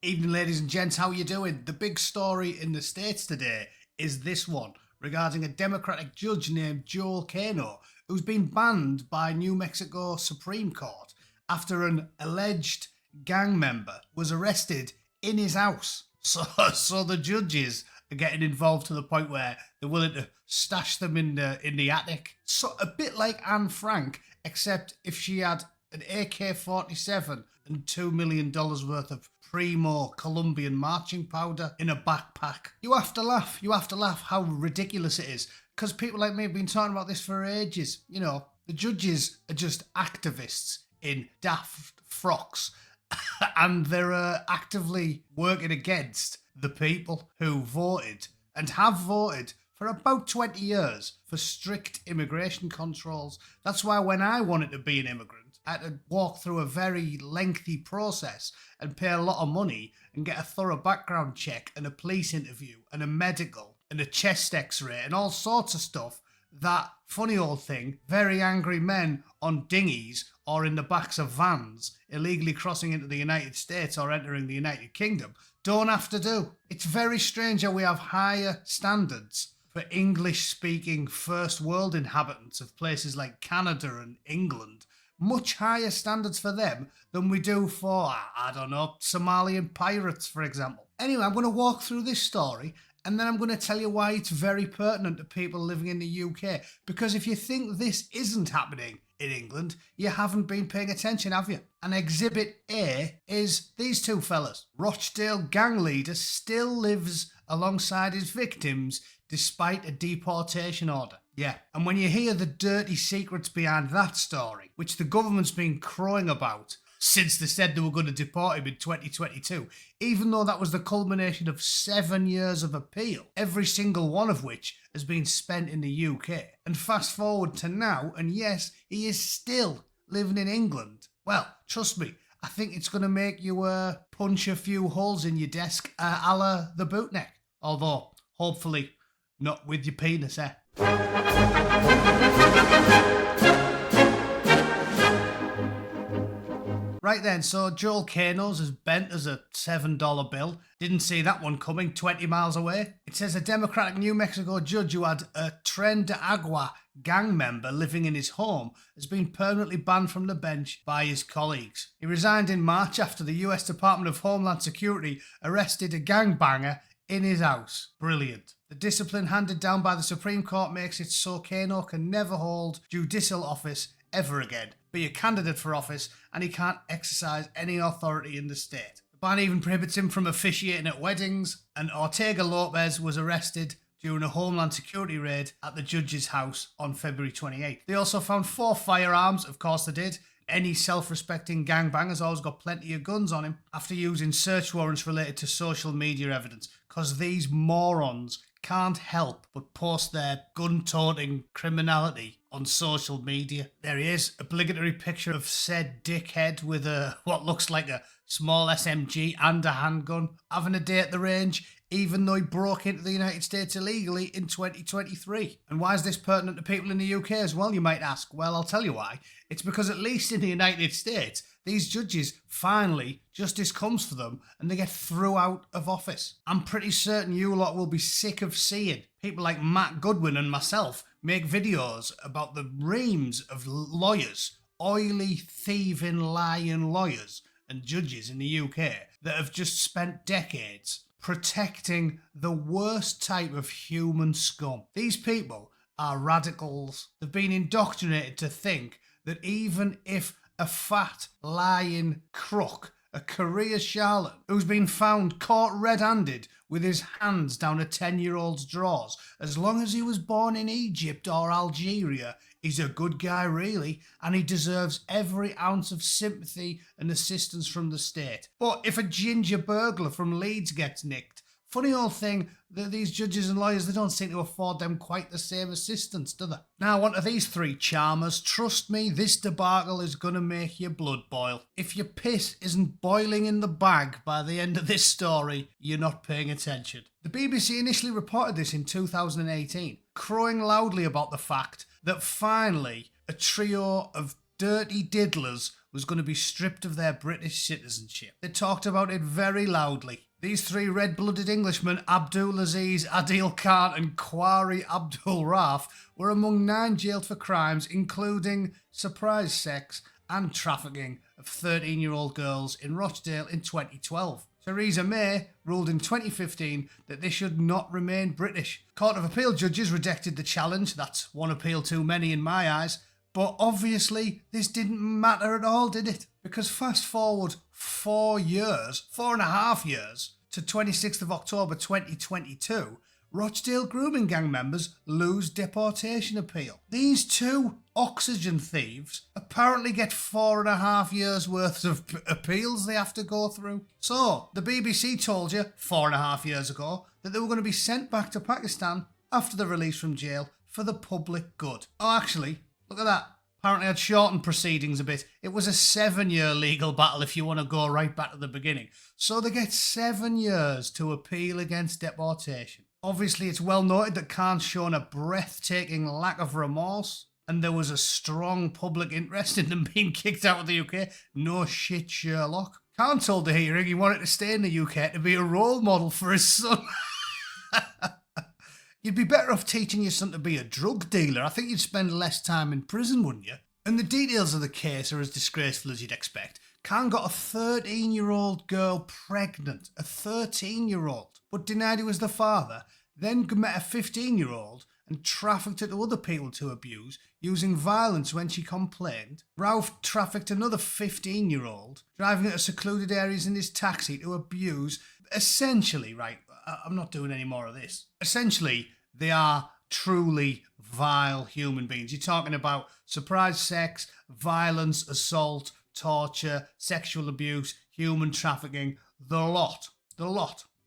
Evening, ladies and gents, how you doing? The big story in the States today is this one regarding a Democratic judge named Joel Kano who's been banned by New Mexico Supreme Court after an alleged gang member was arrested in his house. So the judges are getting involved to the point where they're willing to stash them in the attic. So a bit like Anne Frank, except if she had an AK-47 and $2 million worth of Primo Colombian marching powder in a backpack. You have to laugh how ridiculous it is, because people like me have been talking about this for ages. You know, the judges are just activists in daft frocks and they're actively working against the people who voted and have voted for about 20 years for strict immigration controls. That's why when I wanted to be an immigrant, I had to walk through a very lengthy process and pay a lot of money and get a thorough background check and a police interview and a medical and a chest x-ray and all sorts of stuff that, funny old thing, very angry men on dinghies or in the backs of vans illegally crossing into the United States or entering the United Kingdom don't have to do. It's very strange how we have higher standards for English-speaking first world inhabitants of places like Canada and England. Much higher standards for them than we do for, I don't know, Somalian pirates, for example. Anyway, I'm going to walk through this story and then I'm going to tell you why it's very pertinent to people living in the UK. Because if you think this isn't happening in England, you haven't been paying attention, have you? And Exhibit A is these two fellas. Rochdale gang leader still lives alongside his victims despite a deportation order. Yeah, and when you hear the dirty secrets behind that story, which the government's been crowing about since they said they were going to deport him in 2022, even though that was the culmination of 7 years of appeal, every single one of which has been spent in the UK. And fast forward to now, and yes, he is still living in England. Well, trust me, I think it's going to make you punch a few holes in your desk a la the Bootneck. Although, hopefully, not with your penis, eh? Right then, so Joel Kano's as bent as a $7 bill. Didn't see that one coming 20 miles away. It says a Democratic New Mexico judge who had a Tren de Agua gang member living in his home has been permanently banned from the bench by his colleagues. He resigned in March after the US Department of Homeland Security arrested a gangbanger in his house. Brilliant. The discipline handed down by the Supreme Court makes it so Kano can never hold judicial office ever again, be a candidate for office, and he can't exercise any authority in the state. The ban even prohibits him from officiating at weddings, and Ortega Lopez was arrested during a Homeland Security raid at the judge's house on February 28th. They also found 4 firearms, of course they did. Any self-respecting gangbanger's always got plenty of guns on him, after using search warrants related to social media evidence, because these morons can't help but post their gun-toting criminality on social media. There he is, obligatory picture of said dickhead with what looks like a small SMG and a handgun, having a day at the range, even though he broke into the United States illegally in 2023. And why is this pertinent to people in the UK as well, you might ask? Well, I'll tell you why. It's because at least in the United States, these judges, finally, justice comes for them and they get thrown out of office. I'm pretty certain you lot will be sick of seeing people like Matt Goodwin and myself make videos about the reams of lawyers, oily, thieving, lying lawyers and judges in the UK that have just spent decades protecting the worst type of human scum. These people are radicals. They've been indoctrinated to think that even if a fat, lying crook, a career charlatan who's been found caught red-handed with his hands down a 10-year-old's drawers, as long as he was born in Egypt or Algeria, he's a good guy really, and he deserves every ounce of sympathy and assistance from the state. But if a ginger burglar from Leeds gets nicked, funny old thing that these judges and lawyers, they don't seem to afford them quite the same assistance, do they? Now, on to these 3 charmers. Trust me, this debacle is going to make your blood boil. If your piss isn't boiling in the bag by the end of this story, you're not paying attention. The BBC initially reported this in 2018, crowing loudly about the fact that finally a trio of dirty diddlers was going to be stripped of their British citizenship. They talked about it very loudly. These three red-blooded Englishmen, Abdulaziz, Adil Khan and Kwari Abdul Raf, were among 9 jailed for crimes including surprise sex and trafficking of 13-year-old girls in Rochdale in 2012. Theresa May ruled in 2015 that they should not remain British. Court of Appeal judges rejected the challenge. That's one appeal too many in my eyes. But obviously, this didn't matter at all, did it? Because fast forward 4.5 years, to 26th of October 2022, Rochdale grooming gang members lose deportation appeal. These two oxygen thieves apparently get 4.5 years worth of appeals they have to go through. So, the BBC told you 4.5 years ago that they were going to be sent back to Pakistan after the release from jail for the public good. Oh, actually, look at that. Apparently I'd shortened proceedings a bit. It was a 7-year legal battle if you want to go right back to the beginning. So they get 7 years to appeal against deportation. Obviously it's well noted that Khan's shown a breathtaking lack of remorse and there was a strong public interest in them being kicked out of the UK. No shit, Sherlock. Khan told the hearing he wanted to stay in the UK to be a role model for his son. You'd be better off teaching your son to be a drug dealer. I think you'd spend less time in prison, wouldn't you? And the details of the case are as disgraceful as you'd expect. Khan got a 13-year-old girl pregnant, a 13-year-old, but denied he was the father, then met a 15-year-old and trafficked her to other people to abuse, using violence when she complained. Ralph trafficked another 15-year-old, driving her to secluded areas in his taxi to abuse. Essentially, right, I'm not doing any more of this. Essentially, they are truly vile human beings. You're talking about surprise sex, violence, assault, torture, sexual abuse, human trafficking, the lot.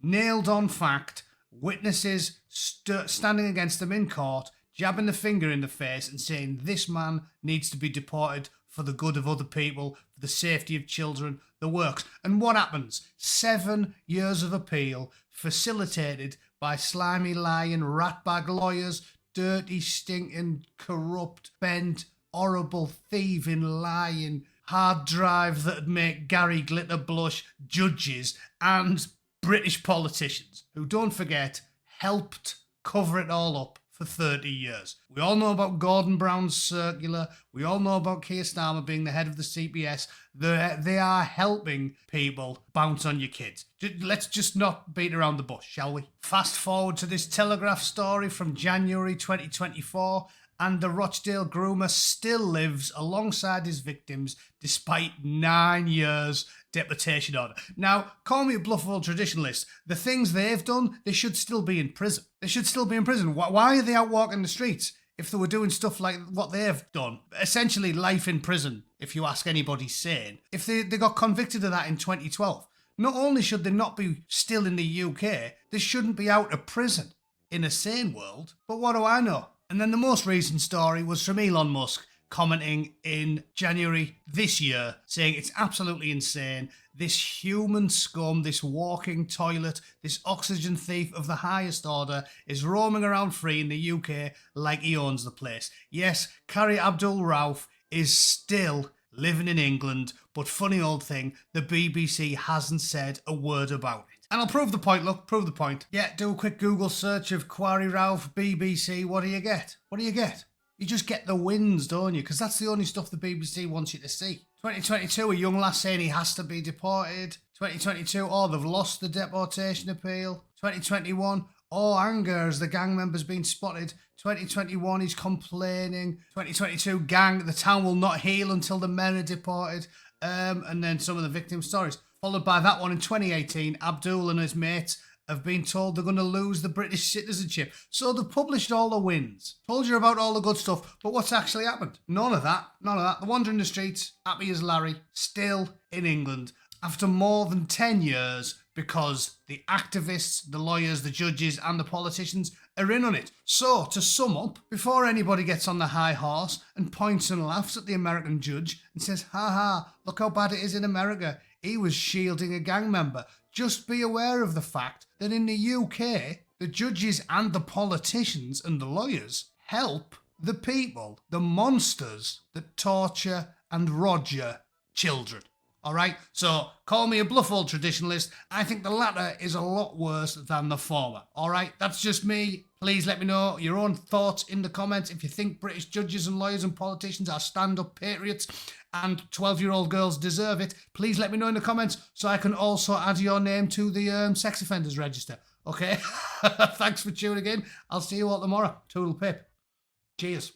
Nailed on fact, witnesses standing against them in court, jabbing the finger in the face and saying this man needs to be deported for the good of other people, for the safety of children, the works. And what happens? 7 years of appeal facilitated by slimy, lying, ratbag lawyers, dirty, stinking, corrupt, bent, horrible, thieving, lying, hard drive that'd make Gary Glitter blush judges and British politicians who, don't forget, helped cover it all up for 30 years. We all know about Gordon Brown's circular. We all know about Keir Starmer being the head of the CPS. They are helping people bounce on your kids. Let's just not beat around the bush, shall we? Fast forward to this Telegraph story from January 2024, and the Rochdale groomer still lives alongside his victims despite 9 years deportation order. Now, call me a bluff old traditionalist. The things they've done, they should still be in prison. They should still be in prison. Why are they out walking the streets if they were doing stuff like what they've done? Essentially, life in prison, if you ask anybody sane. If they got convicted of that in 2012, not only should they not be still in the UK, they shouldn't be out of prison in a sane world. But what do I know? And then the most recent story was from Elon Musk, commenting in January this year, saying it's absolutely insane. This human scum, this walking toilet, this oxygen thief of the highest order is roaming around free in the UK like he owns the place. Yes, Kari Abdul Rauf is still living in England, but funny old thing, the BBC hasn't said a word about it. And I'll prove the point, look, prove the point. Yeah, do a quick Google search of Kwari Rauf, BBC, what do you get? What do you get? You just get the wins, don't you? Because that's the only stuff the BBC wants you to see. 2022, a young lass saying he has to be deported. 2022, oh, they've lost the deportation appeal. 2021, oh, anger as the gang member's been spotted. 2021, he's complaining. 2022, gang, the town will not heal until the men are deported. And then some of the victim stories. Followed by that one in 2018, Abdul and his mates have been told they're going to lose the British citizenship. So they've published all the wins. Told you about all the good stuff, but what's actually happened? None of that. None of that. They're wandering the streets, happy as Larry, still in England after more than 10 years because the activists, the lawyers, the judges and the politicians are in on it. So, to sum up, before anybody gets on the high horse and points and laughs at the American judge and says, ha ha, look how bad it is in America, he was shielding a gang member. Just be aware of the fact that in the UK, the judges and the politicians and the lawyers help the people, the monsters that torture and Roger children. All right, so call me a bluff old traditionalist. I think the latter is a lot worse than the former. All right, that's just me. Please let me know your own thoughts in the comments. If you think British judges and lawyers and politicians are stand-up patriots and 12-year-old girls deserve it, please let me know in the comments so I can also add your name to the sex offenders register. Okay, thanks for tuning in. I'll see you all tomorrow. Toodle pip. Cheers.